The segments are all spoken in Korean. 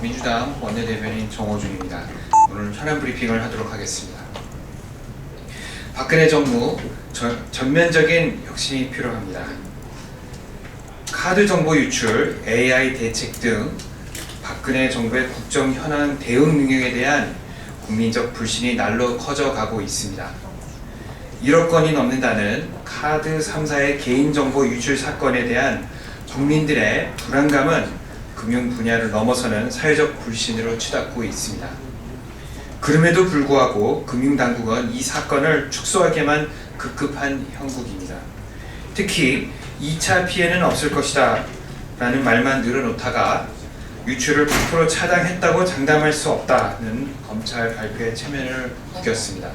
민주당 원내대변인 정호준입니다. 오늘 현안 브리핑을 하도록 하겠습니다. 박근혜 정부 전면적인 혁신이 필요합니다. 카드 정보 유출, AI 대책 등 박근혜 정부의 국정 현안 대응 능력에 대한 국민적 불신이 날로 커져가고 있습니다. 1억 건이 넘는다는 카드 3사의 개인정보 유출 사건에 대한 국민들의 불안감은 금융 분야를 넘어서는 사회적 불신으로 치닫고 있습니다. 그럼에도 불구하고 금융당국은 이 사건을 축소하게만 급급한 형국입니다. 특히 2차 피해는 없을 것이다 라는 말만 늘어놓다가 유출을 100% 차단했다고 장담할 수 없다는 검찰 발표에 체면을 구겼습니다.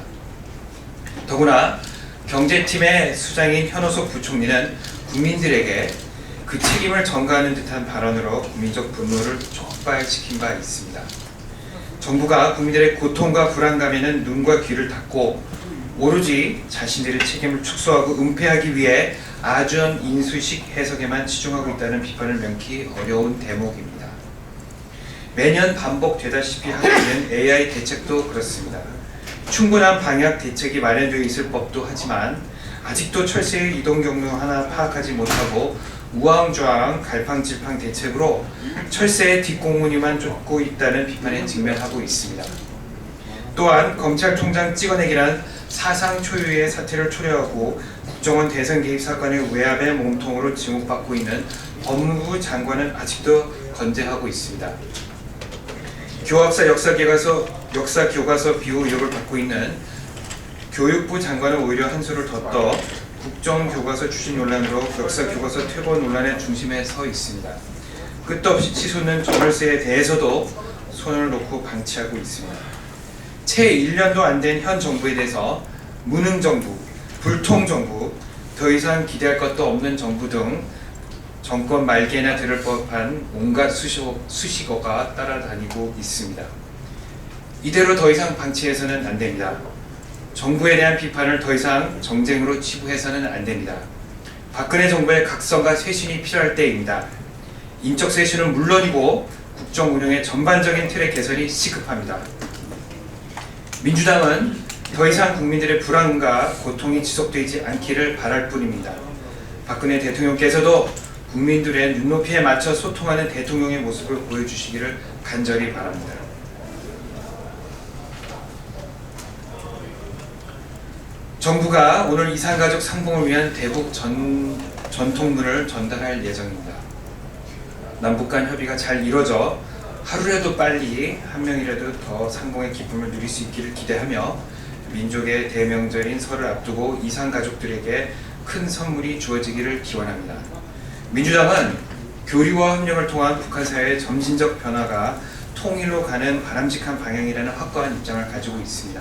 더구나 경제팀의 수장인 현호석 부총리는 국민들에게 그 책임을 전가하는 듯한 발언으로 국민적 분노를 촉발시킨 바 있습니다. 정부가 국민들의 고통과 불안감에는 눈과 귀를 닫고 오로지 자신들의 책임을 축소하고 은폐하기 위해 아주한 인수식 해석에만 치중하고 있다는 비판을 명키 어려운 대목입니다. 매년 반복되다시피 하고 있는 AI 대책도 그렇습니다. 충분한 방역 대책이 마련되어 있을 법도 하지만 아직도 철새의 이동 경로 하나 파악하지 못하고 우왕좌왕 갈팡질팡 대책으로 철새의 뒷공무니만 쫓고 있다는 비판에 직면하고 있습니다. 또한 검찰총장 찍어내기란 사상 초유의 사태를 초래하고 국정원 대선 개입 사건의 외압의 몸통으로 지목받고 있는 법무부 장관은 아직도 건재하고 있습니다. 교합사 역사교과서 비호 의혹을 받고 있는 교육부 장관은 오히려 한 수를 더 떠 국정교과서 추진 논란으로 역사교과서 퇴보 논란의 중심에 서 있습니다. 끝도 없이 치솟는 전월세에 대해서도 손을 놓고 방치하고 있습니다. 채 1년도 안 된 현 정부에 대해서 무능정부, 불통정부, 더 이상 기대할 것도 없는 정부 등 정권 말개나 들을 법한 온갖 수식어가 따라다니고 있습니다. 이대로 더 이상 방치해서는 안 됩니다. 정부에 대한 비판을 더 이상 정쟁으로 치부해서는 안 됩니다. 박근혜 정부의 각성과 쇄신이 필요할 때입니다. 인적 쇄신은 물론이고 국정 운영의 전반적인 틀의 개선이 시급합니다. 민주당은 더 이상 국민들의 불안과 고통이 지속되지 않기를 바랄 뿐입니다. 박근혜 대통령께서도 국민들의 눈높이에 맞춰 소통하는 대통령의 모습을 보여주시기를 간절히 바랍니다. 정부가 오늘 이산가족 상봉을 위한 대북 전통문을 전달할 예정입니다. 남북 간 협의가 잘 이뤄져 하루라도 빨리 한 명이라도 더 상봉의 기쁨을 누릴 수 있기를 기대하며 민족의 대명절인 설을 앞두고 이산가족들에게 큰 선물이 주어지기를 기원합니다. 민주당은 교류와 협력을 통한 북한 사회의 점진적 변화가 통일로 가는 바람직한 방향이라는 확고한 입장을 가지고 있습니다.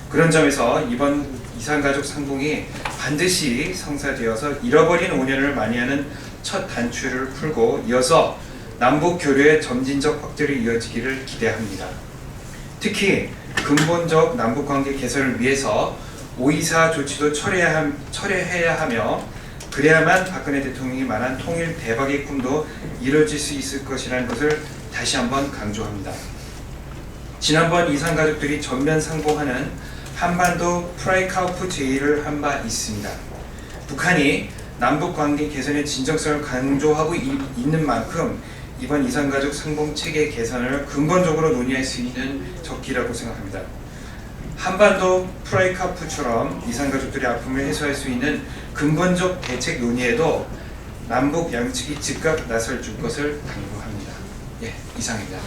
그런 점에서 이번 이산가족 상봉이 반드시 성사되어서 잃어버린 5년을 만회하는 첫 단추를 풀고 이어서 남북 교류의 점진적 확대로 이어지기를 기대합니다. 특히 근본적 남북관계 개선을 위해서 5.24 조치도 철회해야 하며 그래야만 박근혜 대통령이 말한 통일 대박의 꿈도 이뤄질 수 있을 것이라는 것을 다시 한번 강조합니다. 지난번 이산가족들이 전면 상봉하는 한반도 프라이카우프 제의를 한 바 있습니다. 북한이 남북관계 개선의 진정성을 강조하고 있는 만큼 이번 이산가족 상봉 체계 개선을 근본적으로 논의할 수 있는 적기라고 생각합니다. 한반도 프라이카프처럼 이산가족들의 아픔을 해소할 수 있는 근본적 대책 논의에도 남북 양측이 즉각 나설 줄 것을 당부합니다. 이상입니다.